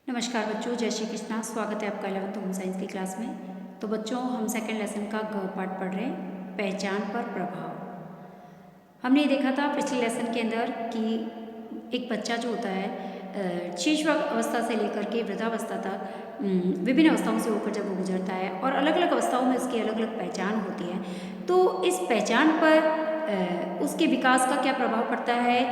नमस्कार बच्चों, जय श्री कृष्णा। स्वागत है आपका 11th होम साइंस की क्लास में। तो बच्चों, हम सेकंड लेसन का ग पार्ट पढ़ रहे हैं, पहचान पर प्रभाव। हमने ये देखा था पिछले लेसन के अंदर कि एक बच्चा जो होता है शिशु अवस्था से लेकर के वृद्धावस्था तक विभिन्न अवस्थाओं से होकर जब वो गुजरता है और अलग अलग अवस्थाओं में उसकी अलग अलग पहचान होती है, तो इस पहचान पर उसके विकास का क्या प्रभाव पड़ता है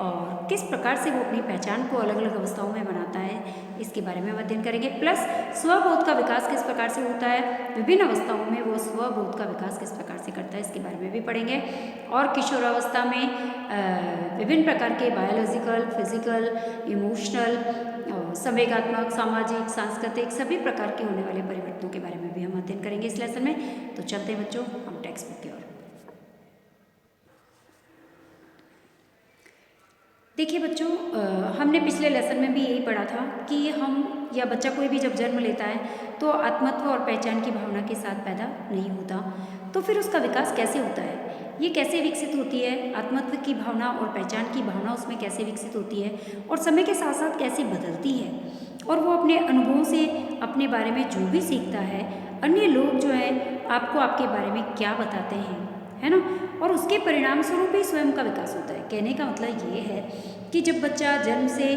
और किस प्रकार से वो अपनी पहचान को अलग अलग अवस्थाओं में बनाता है, इसके बारे में हम अध्ययन करेंगे। प्लस स्वबोध का विकास किस प्रकार से होता है, विभिन्न अवस्थाओं में वो स्वबोध का विकास किस प्रकार से करता है, इसके बारे में भी पढ़ेंगे। और किशोरावस्था में विभिन्न प्रकार के बायोलॉजिकल, फिजिकल, इमोशनल, संवेगात्मक, सामाजिक, सांस्कृतिक सभी प्रकार के होने वाले परिवर्तनों के बारे में भी हम अध्ययन करेंगे इस लेसन में। तो चलते हैं बच्चों हम टेक्स्ट बुक की ओर। देखिए बच्चों, हमने पिछले लेसन में भी यही पढ़ा था कि हम या बच्चा कोई भी जब जन्म लेता है तो आत्मत्व और पहचान की भावना के साथ पैदा नहीं होता, तो फिर उसका विकास कैसे होता है, ये कैसे विकसित होती है, आत्मत्व की भावना और पहचान की भावना उसमें कैसे विकसित होती है और समय के साथ साथ कैसे बदलती है, और वो अपने अनुभवों से अपने बारे में जो भी सीखता है, अन्य लोग जो है आपको आपके बारे में क्या बताते हैं, है ना, और उसके परिणाम स्वरूप ही स्वयं का विकास होता है। कहने का मतलब ये है कि जब बच्चा जन्म से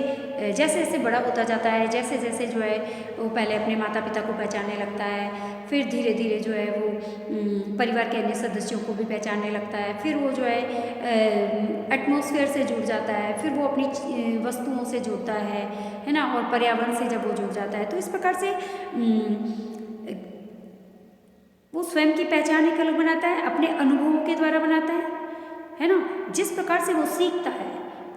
जैसे जैसे बड़ा होता जाता है, जैसे जैसे जो है वो पहले अपने माता पिता को पहचानने लगता है, फिर धीरे धीरे जो है वो परिवार के अन्य सदस्यों को भी पहचानने लगता है, फिर वो जो है एटमॉस्फेयर से जुड़ जाता है, फिर वो अपनी वस्तुओं से जुड़ता है ना, और पर्यावरण से जब वो जुड़ जाता है तो इस प्रकार से वो स्वयं की पहचान एक अलग बनाता है, अपने अनुभवों के द्वारा बनाता है ना। जिस प्रकार से वो सीखता है,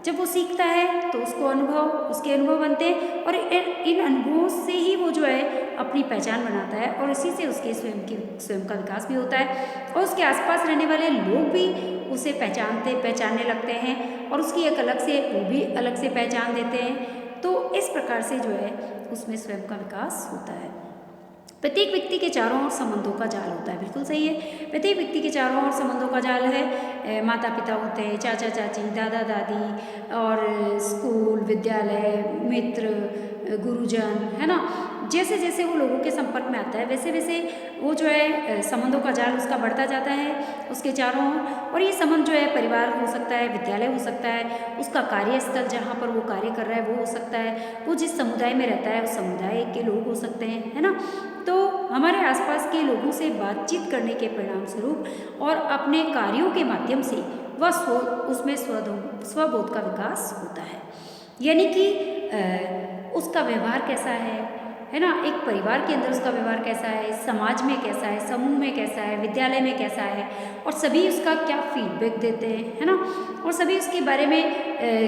जब वो सीखता है तो उसके अनुभव बनते हैं और इन अनुभवों से ही वो जो है अपनी पहचान बनाता है और इसी से उसके स्वयं का विकास भी होता है और उसके आसपास रहने वाले लोग भी उसे पहचानने लगते हैं और उसकी एक अलग से वो भी अलग से पहचान देते हैं। तो इस प्रकार से जो है उसमें स्वयं का विकास होता है। प्रत्येक व्यक्ति के चारों ओर संबंधों का जाल होता है, बिल्कुल सही है। प्रत्येक व्यक्ति के चारों ओर संबंधों का जाल है। माता पिता होते हैं, चाचा चाची, दादा दादी, और स्कूल, विद्यालय, मित्र, गुरुजन, है ना। जैसे जैसे वो लोगों के संपर्क में आता है वैसे वैसे वो जो है संबंधों का जाल उसका बढ़ता जाता है उसके चारों ओर। और ये संबंध जो है परिवार हो सकता है, विद्यालय हो सकता है, उसका कार्यस्थल जहाँ पर वो कार्य कर रहा है वो हो सकता है, वो जिस समुदाय में रहता है उस समुदाय के लोग हो सकते हैं, है ना। तो हमारे आसपास के लोगों से बातचीत करने के परिणाम स्वरूप और अपने कार्यों के माध्यम से वह उसमें स्वबोध का विकास होता है। यानी कि उसका व्यवहार कैसा है ना, एक परिवार के अंदर उसका व्यवहार कैसा है, समाज में कैसा है, समूह में कैसा है, विद्यालय में कैसा है, और सभी उसका क्या फीडबैक देते हैं, है ना, और सभी उसके बारे में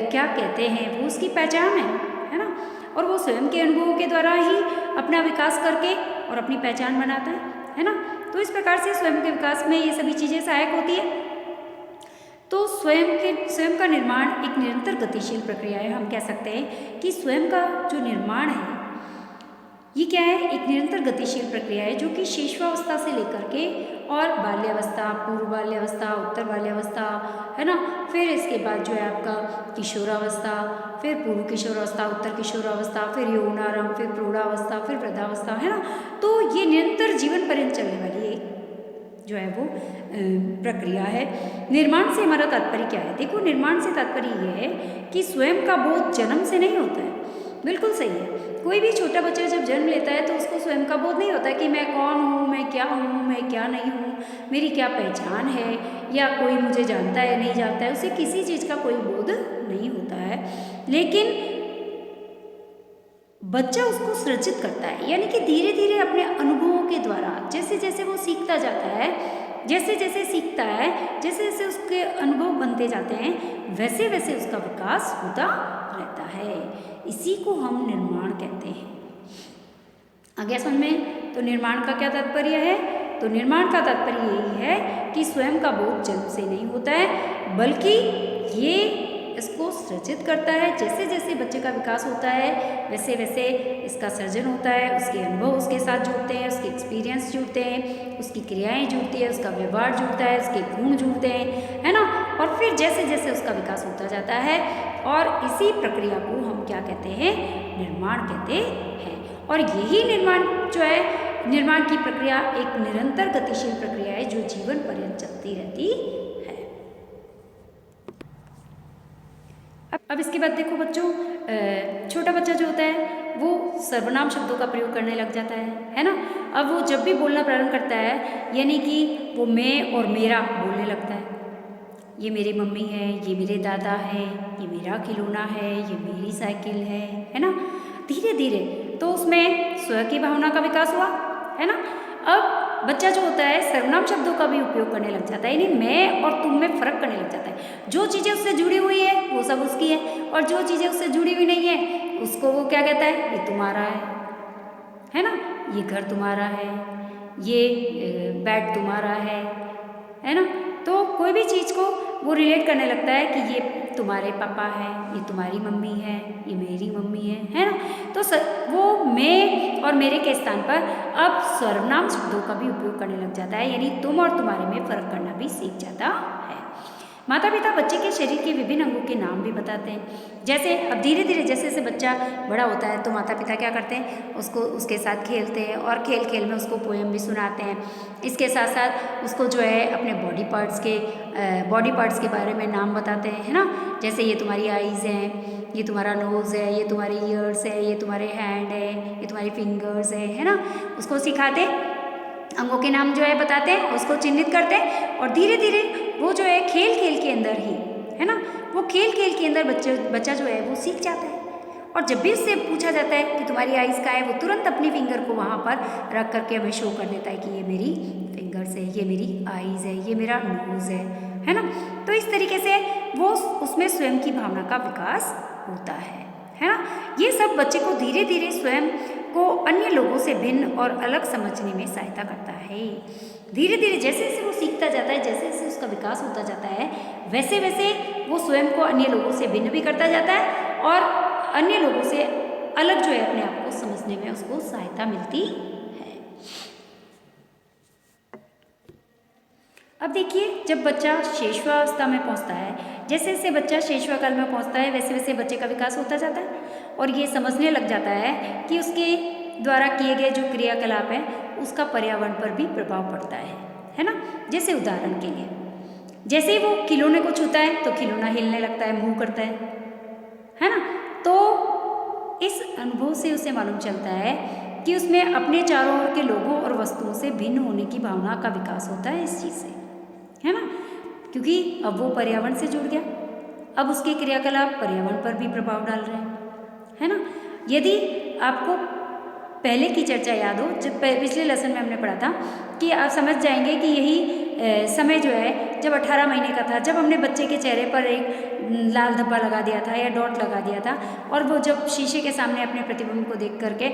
क्या कहते हैं, वो उसकी पहचान है ना। और वो स्वयं के अनुभवों के द्वारा ही अपना विकास करके और अपनी पहचान बनाता है ना। तो इस प्रकार से स्वयं के विकास में ये सभी चीज़ें सहायक होती है। तो स्वयं का निर्माण एक निरंतर गतिशील प्रक्रिया है। हम कह सकते हैं कि स्वयं का जो निर्माण है ये क्या है, एक निरंतर गतिशील प्रक्रिया है जो कि शिशुअवस्था से लेकर के और बाल्यावस्था, पूर्व बाल्यावस्था, उत्तर बाल्यावस्था, है ना, फिर इसके बाद जो है आपका किशोरावस्था, फिर पूर्व किशोरावस्था, उत्तर किशोरावस्था, फिर यौनारंभ, फिर प्रौढ़ावस्था, फिर वृद्धावस्था, है ना। तो ये निरंतर जीवन पर्यंत चलने वाली एक जो है वो प्रक्रिया है। निर्माण से हमारा तात्पर्य क्या है? देखो, निर्माण से तात्पर्य ये है कि स्वयं का बोध जन्म से नहीं होता है। बिल्कुल सही है। कोई भी छोटा बच्चा जब जन्म लेता है तो उसको स्वयं का बोध नहीं होता कि मैं कौन हूँ, मैं क्या नहीं हूँ, मेरी क्या पहचान है, या कोई मुझे जानता है नहीं जानता है, उसे किसी चीज़ का कोई बोध नहीं होता है। लेकिन बच्चा उसको सृजित करता है, यानी कि धीरे धीरे अपने अनुभवों के द्वारा जैसे जैसे वो सीखता जाता है, जैसे जैसे सीखता है, जैसे जैसे उसके अनुभव बनते जाते हैं, वैसे वैसे उसका विकास होता रहता है। इसी को हम निर्माण कहते हैं। आगे समझ में? तो निर्माण का क्या तात्पर्य है? तो निर्माण का तात्पर्य यही है कि स्वयं का बोध जन्म से नहीं होता है, बल्कि ये इसको सृजित करता है। जैसे जैसे बच्चे का विकास होता है वैसे वैसे इसका सर्जन होता है, उसके अनुभव उसके साथ जुड़ते हैं, उसके एक्सपीरियंस जुड़ते हैं, उसकी क्रियाएं जुड़ती है, उसका व्यवहार जुड़ता है, उसके गुण जुड़ते हैं, है ना। और फिर जैसे जैसे उसका विकास होता जाता है और इसी प्रक्रिया को हम क्या कहते हैं, निर्माण कहते हैं। और यही निर्माण जो है, निर्माण की प्रक्रिया एक निरंतर गतिशील प्रक्रिया है जो जीवन पर्यंत चलती रहती है। अब इसके बाद देखो बच्चों, छोटा बच्चा जो होता है वो सर्वनाम शब्दों का प्रयोग करने लग जाता है ना। अब वो जब भी बोलना प्रारंभ करता है, यानी कि वो मैं और मेरा बोलने लगता है। ये मेरी मम्मी है, ये मेरे दादा है, ये मेरा खिलौना है, ये मेरी साइकिल है ना। धीरे धीरे तो उसमें स्व की भावना का विकास हुआ, है ना। अब बच्चा जो होता है सर्वनाम शब्दों का भी उपयोग करने लग जाता है, यानी मैं और तुम में फर्क करने लग जाता है। जो चीज़ें उससे जुड़ी हुई है वो सब उसकी है, और जो चीज़ें उससे जुड़ी हुई नहीं है उसको वो क्या कहता है, ये तुम्हारा है ना, ये घर तुम्हारा है, ये बैट तुम्हारा है ना। तो कोई भी चीज़ को वो रिलेट करने लगता है कि ये तुम्हारे पापा है, ये तुम्हारी मम्मी है, ये मेरी मम्मी है ना। तो वो मैं और मेरे के स्थान पर अब सर्वनाम शब्दों का भी उपयोग करने लग जाता है, यानी तुम और तुम्हारे में फर्क करना भी सीख जाता है। माता पिता बच्चे के शरीर के विभिन्न अंगों के नाम भी बताते हैं। जैसे अब धीरे धीरे जैसे जैसे बच्चा बड़ा होता है तो माता पिता क्या करते हैं, उसको उसके साथ खेलते हैं और खेल खेल में उसको पोएम भी सुनाते हैं। इसके साथ साथ उसको जो है अपने बॉडी पार्ट्स के बारे में नाम बताते हैं, है ना। जैसे ये तुम्हारी आईज़ हैं, ये तुम्हारा नोज़ है, ये तुम्हारे ईयर्स है, ये तुम्हारे हैंड है, ये तुम्हारी फिंगर्स है ना। उसको सिखाते, अंगों के नाम जो है बताते हैं, उसको चिन्हित करते हैं और धीरे धीरे वो जो है खेल खेल के अंदर ही, है ना, वो खेल खेल के अंदर बच्चा जो है वो सीख जाता है। और जब भी उससे पूछा जाता है कि तुम्हारी आइज़ का है, वो तुरंत अपनी फिंगर को वहाँ पर रख करके हमें शो कर देता है कि ये मेरी फिंगर्स है, ये मेरी आइज़ है, ये मेरा नोज़ है ना। तो इस तरीके से वो उसमें स्वयं की भावना का विकास होता है ना। ये सब बच्चे को धीरे धीरे स्वयं को अन्य लोगों से भिन्न और अलग समझने में सहायता करता है। धीरे धीरे जैसे जैसे वो सीखता जाता है, जैसे जैसे उसका विकास होता जाता है, वैसे वैसे वो स्वयं को अन्य लोगों से भिन्न भी करता जाता है और अन्य लोगों से अलग जो है अपने आप को समझने में उसको सहायता मिलती है। अब देखिए, जब बच्चा शैशवावस्था में पहुंचता है, जैसे जैसे बच्चा शैशवकाल में पहुंचता है वैसे वैसे बच्चे का विकास होता जाता है और ये समझने लग जाता है कि उसके द्वारा किए गए जो क्रियाकलाप हैं उसका पर्यावरण पर भी प्रभाव पड़ता है ना। जैसे उदाहरण के लिए, जैसे ही वो खिलौने को छूता है तो खिलौना हिलने लगता है, मूव करता है ना। तो इस अनुभव से उसे मालूम चलता है कि उसमें अपने चारों ओर के लोगों और वस्तुओं से भिन्न होने की भावना का विकास होता है इस चीज़ से, है ना। क्योंकि अब वो पर्यावरण से जुड़ गया, अब उसके क्रियाकलाप पर्यावरण पर भी प्रभाव डाल रहे हैं, है ना। यदि आपको पहले की चर्चा याद हो, जब पिछले लेसन में हमने पढ़ा था कि आप समझ जाएंगे कि यही समय जो है जब 18 महीने का था, जब हमने बच्चे के चेहरे पर एक लाल धब्बा लगा दिया था या डॉट लगा दिया था और वो जब शीशे के सामने अपने प्रतिबिंब को देख करके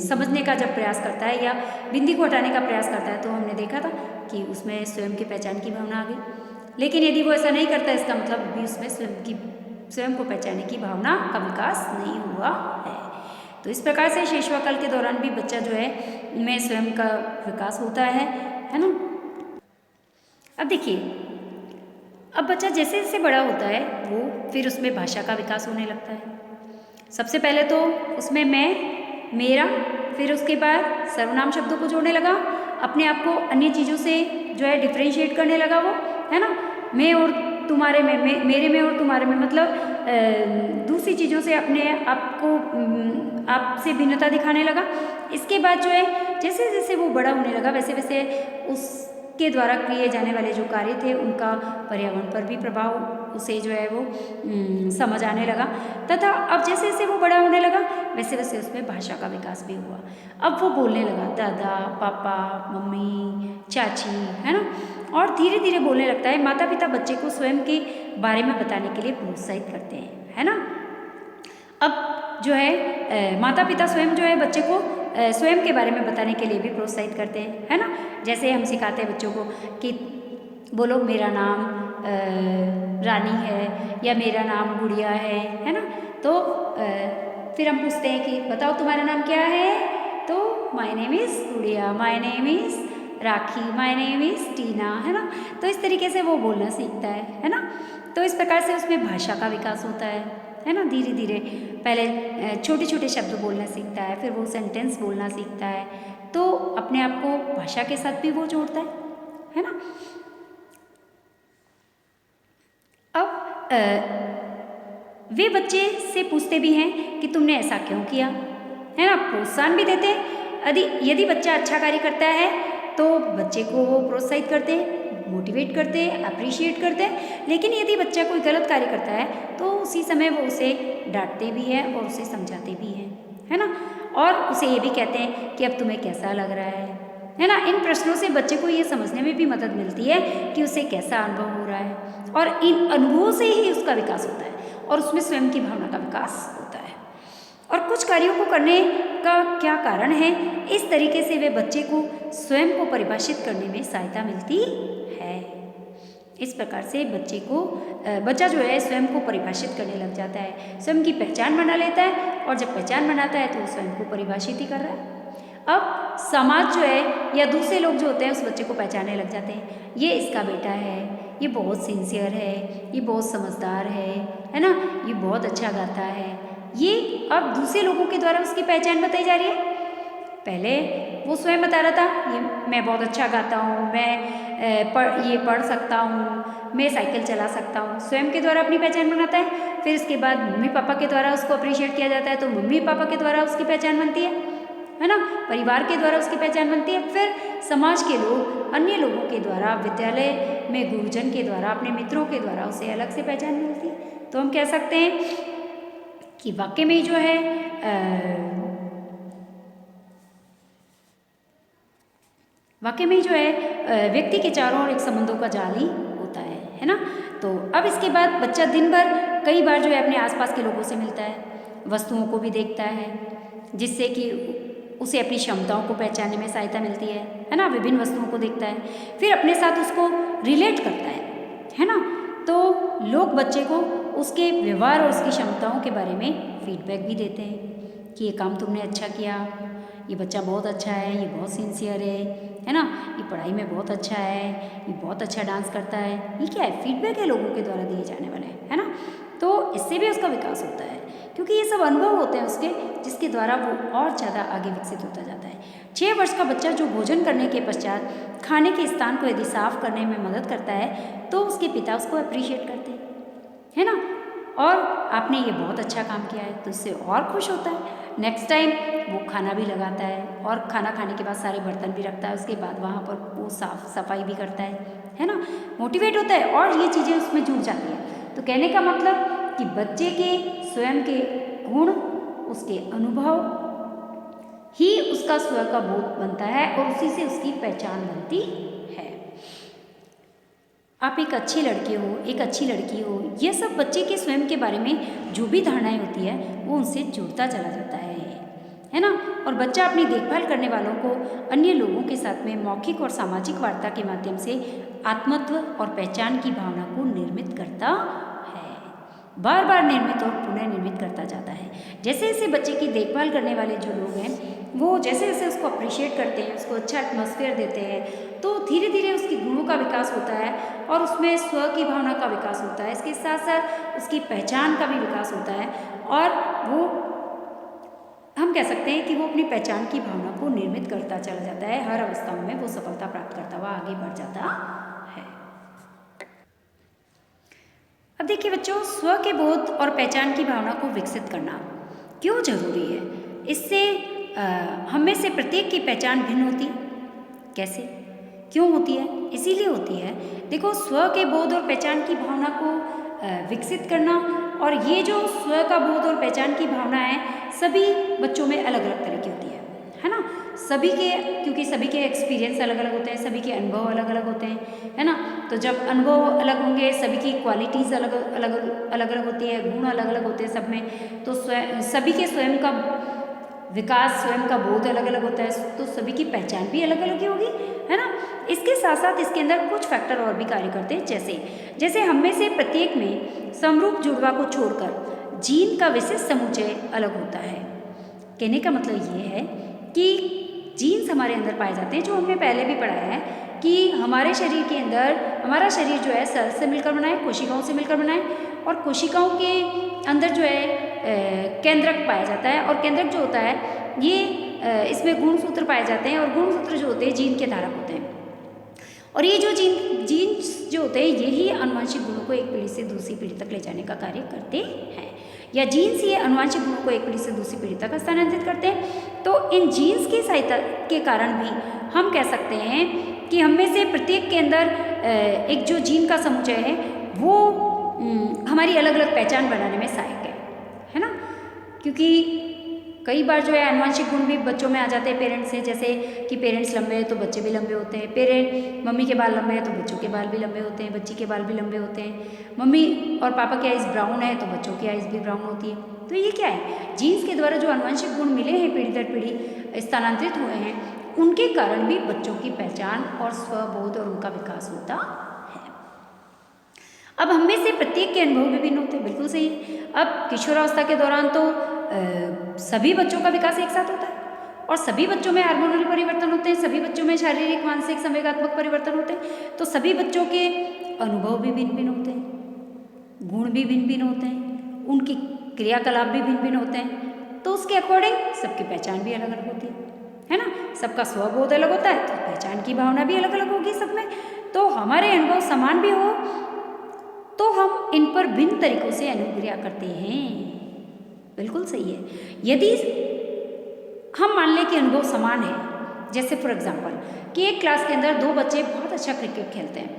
समझने का जब प्रयास करता है या बिंदी को हटाने का प्रयास करता है, तो हमने देखा था कि उसमें स्वयं की पहचान की भावना आ गई। लेकिन यदि वो ऐसा नहीं करता, इसका मतलब भी उसमें स्वयं को पहचानने की भावना का विकास नहीं हुआ है। तो इस प्रकार से शैशवकाल के दौरान भी बच्चा जो है में स्वयं का विकास होता है ना। अब देखिए, अब बच्चा जैसे जैसे बड़ा होता है वो फिर उसमें भाषा का विकास होने लगता है। सबसे पहले तो उसमें मैं, मेरा, फिर उसके बाद सर्वनाम शब्दों को जोड़ने लगा, अपने आप को अन्य चीज़ों से जो है डिफ्रेंशिएट करने लगा वो, है ना। मैं और तुम्हारे में, मेरे में और तुम्हारे में, मतलब दूसरी चीज़ों से अपने आप को आपसे भिन्नता दिखाने लगा। इसके बाद जो है जैसे जैसे वो बड़ा होने लगा वैसे वैसे उसके द्वारा किए जाने वाले जो कार्य थे उनका पर्यावरण पर भी प्रभाव उसे जो है वो समझ आने लगा। तथा अब जैसे जैसे वो बड़ा होने लगा वैसे वैसे उसमें भाषा का विकास भी हुआ। अब वो बोलने लगा दादा, पापा, मम्मी, चाची, है ना। और धीरे धीरे बोलने लगता है। माता पिता बच्चे को स्वयं के बारे में बताने के लिए प्रोत्साहित करते हैं, है ना। अब जो है माता पिता स्वयं जो है बच्चे को स्वयं के बारे में बताने के लिए भी प्रोत्साहित करते हैं, है ना। जैसे हम सिखाते हैं बच्चों को कि बोलो मेरा नाम रानी है या मेरा नाम गुड़िया है ना। तो फिर हम पूछते हैं कि बताओ तुम्हारा नाम क्या है, तो my name is Gudiya, my name is Rakhi, my name is Tina, है ना। तो इस तरीके से वो बोलना सीखता है ना। तो इस प्रकार से उसमें भाषा का विकास होता है ना। धीरे धीरे पहले छोटे छोटे शब्द बोलना सीखता है, फिर वो सेंटेंस बोलना सीखता है, तो अपने आप को भाषा के साथ भी वो जोड़ता है ना। अब वे बच्चे से पूछते भी हैं कि तुमने ऐसा क्यों किया, है ना। प्रोत्साहन भी देते हैं। यदि बच्चा अच्छा कार्य करता है तो बच्चे को वो प्रोत्साहित करते हैं, मोटिवेट करते हैं, अप्रिशिएट करते हैं। लेकिन यदि बच्चा कोई गलत कार्य करता है तो उसी समय वो उसे डांटते भी हैं और उसे समझाते भी हैं, है ना। और उसे ये भी कहते हैं कि अब तुम्हें कैसा लग रहा है ना। इन प्रश्नों से बच्चे को ये समझने में भी मदद मिलती है कि उसे कैसा अनुभव हो रहा है, और इन अनुभवों से ही उसका विकास होता है और उसमें स्वयं की भावना का विकास होता है। और कुछ कार्यों को करने का क्या कारण है, इस तरीके से वे बच्चे को स्वयं को परिभाषित करने में सहायता मिलती है। इस प्रकार से बच्चा जो है स्वयं को परिभाषित करने लग जाता है, स्वयं की पहचान बना लेता है, और जब पहचान बनाता है तो वो स्वयं को परिभाषित ही कर रहा है। अब समाज जो है या दूसरे लोग जो होते हैं उस बच्चे को पहचानने लग जाते हैं, ये इसका बेटा है, ये बहुत सिंसियर है, ये बहुत समझदार है ना, ये बहुत अच्छा गाता है। ये अब दूसरे लोगों के द्वारा उसकी पहचान बताई जा रही है। पहले वो स्वयं बता रहा था, ये मैं बहुत अच्छा गाता हूँ, मैं ये पढ़ सकता हूँ, मैं साइकिल चला सकता हूँ, स्वयं के द्वारा अपनी पहचान बनाता है। फिर इसके बाद मम्मी पापा के द्वारा उसको अप्रिशिएट किया जाता है, तो मम्मी पापा के द्वारा उसकी पहचान बनती है ना। परिवार के द्वारा उसकी पहचान बनती है। फिर समाज के लोग, अन्य लोगों के द्वारा, विद्यालय में गुरुजन के द्वारा, अपने मित्रों के द्वारा उसे अलग से पहचान मिलती है। तो हम कह सकते हैं कि वाक्य में जो है व्यक्ति के चारों ओर एक संबंधों का जाल ही होता है ना। तो अब इसके बाद बच्चा दिन भर कई बार जो है अपने आसपास के लोगों से मिलता है, वस्तुओं को भी देखता है, जिससे कि उसे अपनी क्षमताओं को पहचानने में सहायता मिलती है ना। विभिन्न वस्तुओं को देखता है, फिर अपने साथ उसको रिलेट करता है ना। तो लोग बच्चे को उसके व्यवहार और उसकी क्षमताओं के बारे में फीडबैक भी देते हैं कि ये काम तुमने अच्छा किया, ये बच्चा बहुत अच्छा है, ये बहुत सिंसियर है ना, ये पढ़ाई में बहुत अच्छा है, ये बहुत अच्छा डांस करता है। ये क्या है? फीडबैक है लोगों के द्वारा दिए जाने वाले, है ना। तो इससे भी उसका विकास होता है, क्योंकि ये सब अनुभव होते हैं उसके, जिसके द्वारा वो और ज़्यादा आगे विकसित होता जाता है। 6 वर्ष का बच्चा जो भोजन करने के पश्चात खाने के स्थान को यदि साफ करने में मदद करता है तो उसके पिता उसको अप्रिशिएट करते हैं, है ना। और आपने ये बहुत अच्छा काम किया है तो इससे और खुश होता है। नेक्स्ट टाइम वो खाना भी लगाता है, और खाना खाने के बाद सारे बर्तन भी रखता है, उसके बाद वहाँ पर वो साफ सफाई भी करता है ना। मोटिवेट होता है और ये चीज़ें उसमें जुड़ जाती हैं। तो कहने का मतलब कि बच्चे के स्वयं के गुण, उसके अनुभव ही उसका स्व का बोध बनता है और उसी से उसकी पहचान बनती है। आप एक अच्छी लड़के हो, एक अच्छी लड़की हो, यह सब बच्चे के स्वयं के बारे में जो भी धारणाएं होती है वो उनसे जुड़ता चला जाता है ना। और बच्चा अपनी देखभाल करने वालों को अन्य लोगों के साथ में मौखिक और सामाजिक वार्ता के माध्यम से आत्मत्व और पहचान की भावना को निर्मित करता है, बार बार निर्मित और पुनः निर्मित करता जाता है। जैसे जैसे बच्चे की देखभाल करने वाले जो लोग हैं वो जैसे जैसे उसको अप्रिशिएट करते हैं, उसको अच्छा एटमॉस्फेयर देते हैं, तो धीरे धीरे उसकी गुणों का विकास होता है और उसमें स्व की भावना का विकास होता है। इसके साथ साथ उसकी पहचान का भी विकास होता है, और वो हम कह सकते हैं कि वो अपनी पहचान की भावना को निर्मित करता चला जाता है। हर अवस्थाओं में वो सफलता प्राप्त करता हुआ आगे बढ़ जाता है। अब देखिए बच्चों, स्व के बोध और पहचान की भावना को विकसित करना क्यों जरूरी है? इससे हम में से प्रत्येक की पहचान भिन्न होती है। कैसे, क्यों होती है? इसीलिए होती है, देखो, स्व के बोध और पहचान की भावना को विकसित करना, और ये जो स्व का बोध और पहचान की भावना है सभी बच्चों में अलग अलग तरह की होती है ना। सभी के, क्योंकि सभी के एक्सपीरियंस अलग अलग होते हैं, सभी के अनुभव अलग अलग होते हैं, है ना। तो जब अनुभव अलग होंगे, सभी की क्वालिटीज़ अलग अलग होती है, गुण अलग अलग होते हैं सब में, तो सभी के स्वयं का विकास, स्वयं का बोध अलग अलग होता है, तो सभी की पहचान भी अलग अलग ही होगी, है ना। इसके साथ साथ इसके अंदर कुछ फैक्टर और भी कार्य करते हैं, जैसे हम में से प्रत्येक में समरूप जुड़वा को छोड़कर जीन का विशेष समुच्चय अलग होता है। कहने का मतलब ये है कि जीन्स हमारे अंदर पाए जाते हैं, जो हमने पहले भी पढ़ाया है कि हमारे शरीर के अंदर, हमारा शरीर जो है सेल से मिलकर बना है, कोशिकाओं से मिलकर बना है, और कोशिकाओं के अंदर जो है केंद्रक पाया जाता है, और केंद्रक जो होता है ये इसमें गुणसूत्र पाए जाते हैं, और गुणसूत्र जो होते हैं जीन के धारक होते हैं। और ये जो जीन्स जो होते हैं यही आनुवंशिक गुणों को एक पीढ़ी से दूसरी पीढ़ी तक ले जाने का कार्य करते हैं, या जीन्स ये आनुवंशिक गुणों को एक पीढ़ी से दूसरी पीढ़ी तक स्थानांतरित करते हैं। तो इन जीन्स की सहायता के कारण भी हम कह सकते हैं कि हम में से प्रत्येक के अंदर एक जो जीन का समुच्चय है वो हमारी अलग अलग पहचान बनाने में सहायक है ना। क्योंकि कई बार जो है आनुवंशिक गुण भी बच्चों में आ जाते हैं पेरेंट्स से, जैसे कि पेरेंट्स लंबे हैं तो बच्चे भी लंबे होते हैं, मम्मी के बाल लंबे हैं तो बच्चों के बाल भी लंबे होते हैं, बच्ची के बाल भी लंबे होते हैं, मम्मी और पापा की आइज़ ब्राउन है तो बच्चों की आइज़ भी ब्राउन होती है। तो ये क्या है, जीन्स के द्वारा जो आनुवंशिक गुण मिले हैं, पीढ़ी दर पीढ़ी स्थानांतरित हुए हैं, उनके कारण भी बच्चों की पहचान और स्वबोध और उनका विकास होता है। अब हम में से प्रत्येक के अनुभव भी भिन्न होते हैं, बिल्कुल सही है। अब किशोरावस्था के दौरान तो सभी बच्चों का विकास एक साथ होता है, और सभी बच्चों में हार्मोनल परिवर्तन होते हैं, सभी बच्चों में शारीरिक, मानसिक, संवेगात्मक परिवर्तन होते हैं। तो सभी बच्चों के अनुभव भी भिन्न भिन्न होते हैं, गुण भी भिन्न भिन्न होते हैं, उनकी क्रियाकलाप भी भिन्न भिन्न होते हैं। तो उसके अकॉर्डिंग सबकी पहचान भी अलग अलग होती है ना। सबका स्वबोध अलग होता है तो पहचान की भावना भी अलग अलग होगी सब में। तो हमारे अनुभव समान भी हो तो हम इन पर भिन्न तरीकों से अनुक्रिया करते हैं, बिल्कुल सही है। यदि हम मान लें कि अनुभव समान है, जैसे फॉर एग्जांपल कि एक क्लास के अंदर दो बच्चे बहुत अच्छा क्रिकेट खेलते हैं,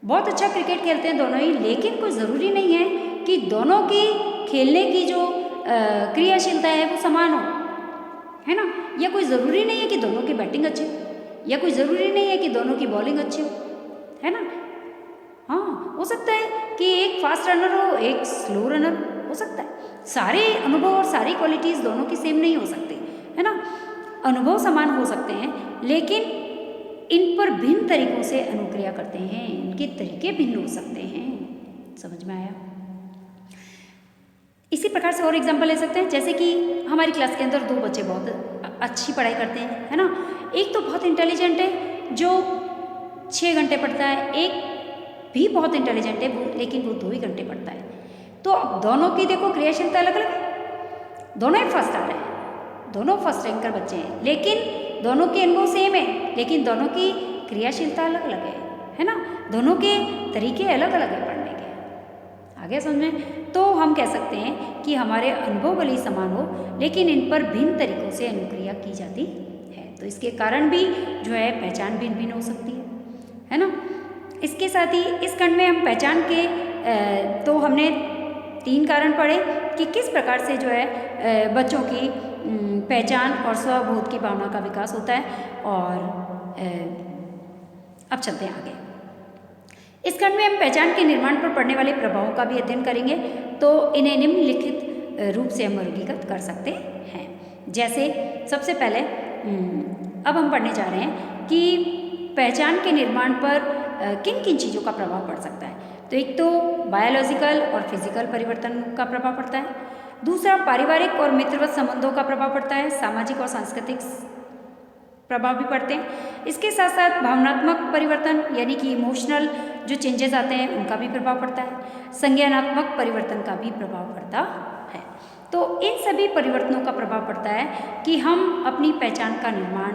बहुत अच्छा क्रिकेट खेलते हैं दोनों ही, लेकिन कोई ज़रूरी नहीं है कि दोनों की खेलने की जो क्रियाशीलता है वो समान हो, है ना। या कोई ज़रूरी नहीं है कि दोनों की बैटिंग अच्छी हो, या कोई ज़रूरी नहीं है कि दोनों की बॉलिंग अच्छी हो, है ना। हाँ, हो सकता है कि एक फास्ट रनर हो, एक स्लो रनर हो सकता है। सारे अनुभव और सारी क्वालिटीज़ दोनों की सेम नहीं हो सकती, है ना। अनुभव समान हो सकते हैं, लेकिन इन पर भिन्न तरीकों से अनुक्रिया करते हैं, इनके तरीके भिन्न हो सकते हैं। समझ में आया। इसी प्रकार से और एग्जाम्पल ले सकते हैं, जैसे कि हमारी क्लास के अंदर दो बच्चे बहुत अच्छी पढ़ाई करते हैं, है ना। एक तो बहुत इंटेलिजेंट है जो 6 घंटे पढ़ता है, एक भी बहुत इंटेलिजेंट है वो, लेकिन वो 2 ही घंटे पढ़ता है। तो अब दोनों की देखो क्रियाशीलता अलग अलग है, दोनों ही फर्स्ट आ रहे हैं, दोनों फर्स्ट रैंकर बच्चे हैं, लेकिन दोनों के अनुभव सेम है, लेकिन दोनों की क्रियाशीलता अलग अलग है ना। दोनों के तरीके अलग अलग है पढ़ने के। आगे समझ में, तो हम कह सकते हैं कि हमारे अनुभव भले ही समान हो, लेकिन इन पर भिन्न तरीकों से अनुक्रिया की जाती है। तो इसके कारण भी जो है पहचान भिन्न भिन्न हो सकती है ना। इसके साथ ही इस खंड में हम पहचान के तो हमने 3 कारण पढ़े कि किस प्रकार से जो है बच्चों की पहचान और स्वबोध की भावना का विकास होता है। और अब चलते हैं आगे। इस खंड में हम पहचान के निर्माण पर पड़ने वाले प्रभावों का भी अध्ययन करेंगे, तो इन्हें निम्नलिखित रूप से हम वर्गीकृत कर सकते हैं। जैसे सबसे पहले अब हम पढ़ने जा रहे हैं कि पहचान के निर्माण पर किन किन चीज़ों का प्रभाव पड़ सकता है। तो एक तो बायोलॉजिकल और फिजिकल परिवर्तन का प्रभाव पड़ता है, दूसरा पारिवारिक और मित्रवत संबंधों का प्रभाव पड़ता है, सामाजिक और सांस्कृतिक प्रभाव भी पड़ते हैं। इसके साथ साथ भावनात्मक परिवर्तन यानी कि इमोशनल जो चेंजेस आते हैं उनका भी प्रभाव पड़ता है, संज्ञानात्मक परिवर्तन का भी प्रभाव पड़ता है। तो इन सभी परिवर्तनों का प्रभाव पड़ता है कि हम अपनी पहचान का निर्माण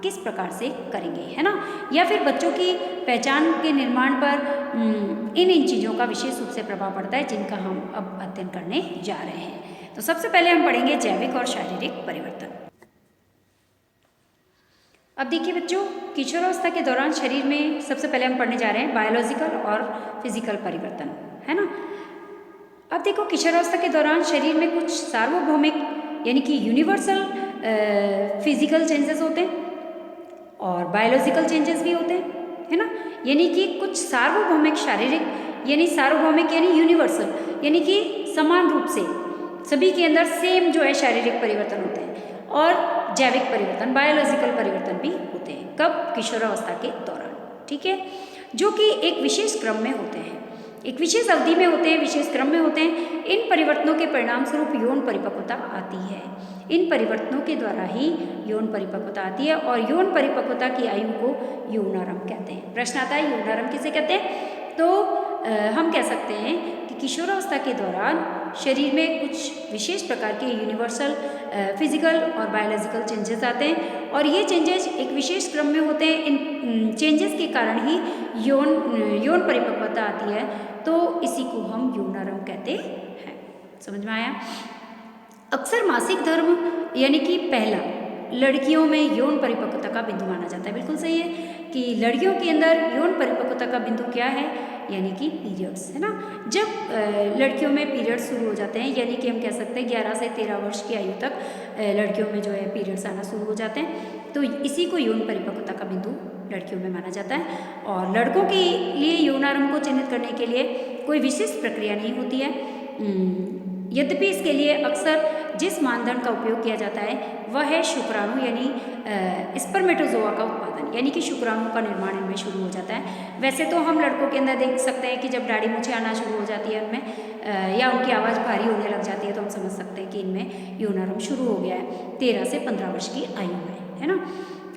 किस प्रकार से करेंगे, है ना। या फिर बच्चों की पहचान के निर्माण पर इन चीज़ों का विशेष रूप से प्रभाव पड़ता है, जिनका हम अब अध्ययन करने जा रहे हैं। तो सबसे पहले हम पढ़ेंगे जैविक और शारीरिक परिवर्तन। अब देखिए बच्चों, किशोरावस्था के दौरान शरीर में सबसे पहले हम पढ़ने जा रहे हैं बायोलॉजिकल और फिजिकल परिवर्तन, है ना। अब देखो, किशोरावस्था के दौरान शरीर में कुछ सार्वभौमिक यानी कि यूनिवर्सल फिजिकल चेंजेस होते हैं और बायोलॉजिकल चेंजेस भी होते हैं, है ना। यानी कि कुछ सार्वभौमिक शारीरिक यानी सार्वभौमिक यानी यूनिवर्सल यानी कि समान रूप से सभी के अंदर सेम जो है शारीरिक परिवर्तन होते हैं, और जैविक परिवर्तन बायोलॉजिकल परिवर्तन भी होते हैं। कब? किशोरावस्था के दौरान, ठीक है, जो कि एक विशेष क्रम में होते हैं। एक विशेष अवधि में होते हैं, विशेष क्रम में होते हैं। इन परिवर्तनों के परिणाम स्वरूप यौन परिपक्वता आती है। इन परिवर्तनों के द्वारा ही यौन परिपक्वता आती है और यौन परिपक्वता की आयु को यौनारंभ कहते हैं। प्रश्न आता है यौनारंभ किसे कहते हैं? तो हम कह सकते हैं कि किशोरावस्था के दौरान शरीर में कुछ विशेष प्रकार के यूनिवर्सल फिजिकल और बायोलॉजिकल चेंजेस आते हैं और ये चेंजेस एक विशेष क्रम में होते हैं। इन चेंजेस के कारण ही यौन परिपक्वता आती है, तो इसी को हम यौनारंभ कहते हैं। समझ में आया? अक्सर मासिक धर्म यानी कि पहला लड़कियों में यौन परिपक्वता का बिंदु माना जाता है। बिल्कुल सही है कि लड़कियों के अंदर यौन परिपक्वता का बिंदु क्या है? यानी कि पीरियड्स, है ना। जब लड़कियों में पीरियड्स शुरू हो जाते हैं, यानी कि हम कह सकते हैं 11 से 13 वर्ष की आयु तक लड़कियों में जो है पीरियड्स आना शुरू हो जाते हैं, तो इसी को यौन परिपक्वता का बिंदु लड़कियों में माना जाता है। और लड़कों के लिए यौनारंभ को चिन्हित करने के लिए कोई विशेष प्रक्रिया नहीं होती है। यद्यपि इसके लिए अक्सर जिस मानदंड का उपयोग किया जाता है वह है शुक्राणु यानी स्पर्मेटोजोआ का उत्पादन, यानी कि शुक्राणु का निर्माण इनमें शुरू हो जाता है। वैसे तो हम लड़कों के अंदर देख सकते हैं कि जब दाढ़ी मूंछें आना शुरू हो जाती है उनमें या उनकी आवाज़ भारी होने लग जाती है, तो हम समझ सकते हैं कि इनमें यौनारंभ शुरू हो गया है 13 से 15 वर्ष की आयु में, है ना।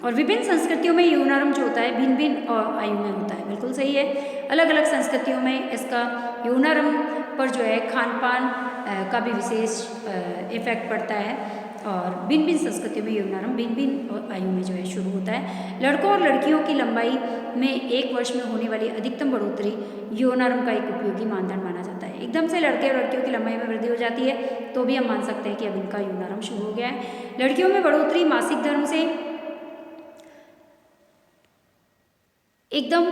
और विभिन्न संस्कृतियों में यौनारंभ जो होता है भिन्न भिन्न आयु में होता है। बिल्कुल सही है, अलग अलग संस्कृतियों में इसका यौनारंभ पर जो है खान पान का भी विशेष इफेक्ट पड़ता है और भिन्न भिन्न संस्कृतियों में यौनारंभ भिन्न भिन्न आयु में जो है शुरू होता है। लड़कों और लड़कियों की लंबाई में एक वर्ष में होने वाली अधिकतम बढ़ोतरी यौनारंभ का एक उपयोगी मानदंड माना जाता है। एकदम से लड़के और लड़कियों की लंबाई में वृद्धि हो जाती है तो भी हम मान सकते हैं कि अब इनका यौनारंभ शुरू हो गया है। लड़कियों में बढ़ोतरी मासिक धर्म से एकदम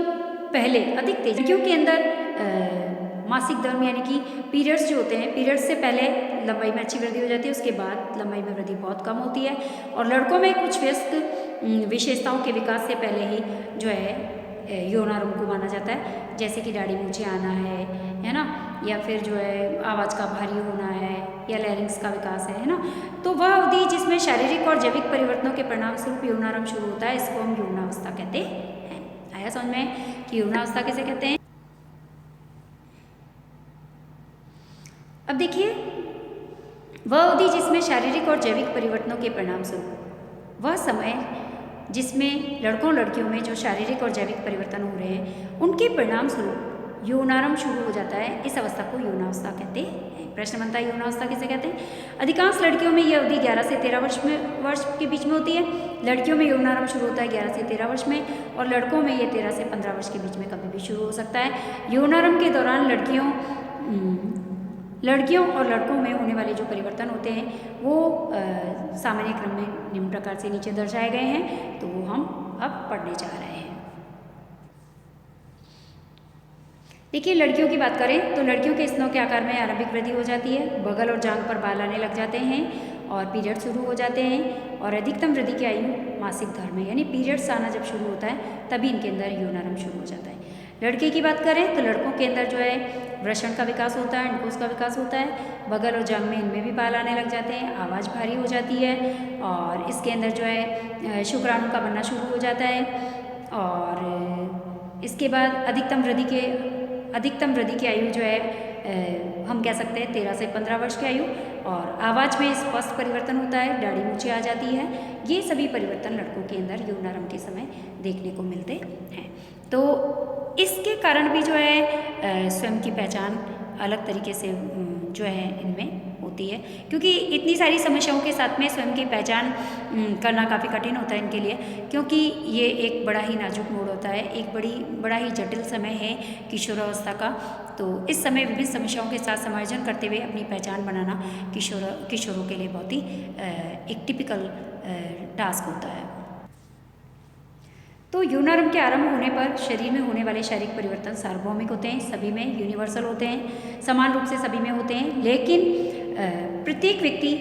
पहले अधिक तेज, लड़कियों के अंदर मासिक धर्म यानी कि पीरियड्स जो होते हैं, पीरियड्स से पहले लंबाई में अच्छी वृद्धि हो जाती है, उसके बाद लंबाई में वृद्धि बहुत कम होती है। और लड़कों में कुछ वयस्क विशेषताओं के विकास से पहले ही जो है यौनारंभ को माना जाता है, जैसे कि दाढ़ी मूंछें आना है ना, या फिर जो है आवाज़ का भारी होना है या लैरिंक्स का विकास है ना। तो वह अवधि जिसमें शारीरिक और जैविक परिवर्तनों के परिणाम स्वरूप यौनारंभ शुरू होता है, इसको हम यौनावस्था कहते हैं। आया समझ में कि यौनावस्था किसे कहते हैं? अब देखिए, वह अवधि जिसमें शारीरिक और जैविक परिवर्तनों के परिणाम स्वरूप, वह समय जिसमें लड़कों लड़कियों में जो शारीरिक और जैविक परिवर्तन हो रहे हैं उनके परिणाम स्वरूप यौनारंभ शुरू हो जाता है, इस अवस्था को यौनावस्था कहते हैं। प्रश्न बनता है यौनावस्था किसे कहते हैं? अधिकांश लड़कियों में यह अवधि 11 से 13 वर्ष के बीच में होती है। लड़कियों में यौनारंभ शुरू होता है 11 से 13 वर्ष में और लड़कों में ये 13 से 15 वर्ष के बीच में कभी भी शुरू हो सकता है। यौनारंभ के दौरान लड़कियों और लड़कों में होने वाले जो परिवर्तन होते हैं वो सामान्य क्रम में निम्न प्रकार से नीचे दर्शाए गए हैं, तो वो हम अब पढ़ने जा रहे हैं। देखिए, लड़कियों की बात करें तो लड़कियों के स्तनों के आकार में आरंभिक वृद्धि हो जाती है, बगल और जांघ पर बाल आने लग जाते हैं और पीरियड शुरू हो जाते हैं और अधिकतम वृद्धि की आयु मासिक धर्म में यानी पीरियड्स आना जब शुरू होता है तभी इनके अंदर यौनारंभ शुरू हो जाता है। लड़के की बात करें तो लड़कों के अंदर जो है वृषण का विकास होता है, अंडकोश का विकास होता है, बगल और जांघ में इनमें भी बाल आने लग जाते हैं, आवाज़ भारी हो जाती है और इसके अंदर जो है शुक्राणु का बनना शुरू हो जाता है और इसके बाद अधिकतम वृद्धि की आयु जो है हम कह सकते हैं 13 से 15 वर्ष की आयु और आवाज़ में स्पष्ट परिवर्तन होता है, दाढ़ी मूंछें आ जाती है। ये सभी परिवर्तन लड़कों के अंदर यौनारंभ के समय देखने को मिलते हैं। तो इसके कारण भी जो है स्वयं की पहचान अलग तरीके से जो है इनमें होती है, क्योंकि इतनी सारी समस्याओं के साथ में स्वयं की पहचान करना काफ़ी कठिन होता है इनके लिए, क्योंकि ये एक बड़ा ही नाजुक मोड़ होता है, एक बड़ा ही जटिल समय है किशोरावस्था का। तो इस समय विभिन्न समस्याओं के साथ समायोजन करते हुए अपनी पहचान बनाना किशोरों के लिए बहुत ही एक टिपिकल टास्क होता है। तो यौनारंभ के आरंभ होने पर शरीर में होने वाले शारीरिक परिवर्तन सार्वभौमिक होते हैं, सभी में यूनिवर्सल होते हैं, समान रूप से सभी में होते हैं, लेकिन प्रत्येक व्यक्ति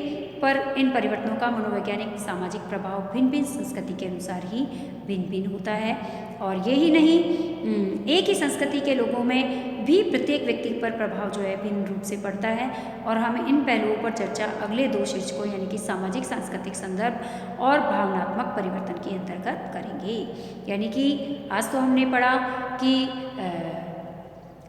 पर इन परिवर्तनों का मनोवैज्ञानिक सामाजिक प्रभाव भिन्न भिन्न संस्कृति के अनुसार ही भिन्न भिन्न होता है। और यही नहीं, एक ही संस्कृति के लोगों में भी प्रत्येक व्यक्ति पर प्रभाव जो है भिन्न रूप से पड़ता है और हम इन पहलुओं पर चर्चा अगले 2 शीर्षकों यानी कि सामाजिक सांस्कृतिक संदर्भ और भावनात्मक परिवर्तन के अंतर्गत करेंगे। यानी कि आज तो हमने पढ़ा कि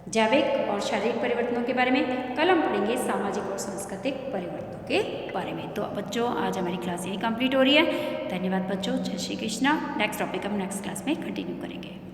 जैविक और शारीरिक परिवर्तनों के बारे में। कल हम पढ़ेंगे सामाजिक और सांस्कृतिक परिवर्तनों के बारे में। तो बच्चों आज हमारी क्लास यही कंप्लीट हो रही है। धन्यवाद बच्चों, जय श्री कृष्णा। नेक्स्ट टॉपिक हम नेक्स्ट क्लास में कंटिन्यू करेंगे।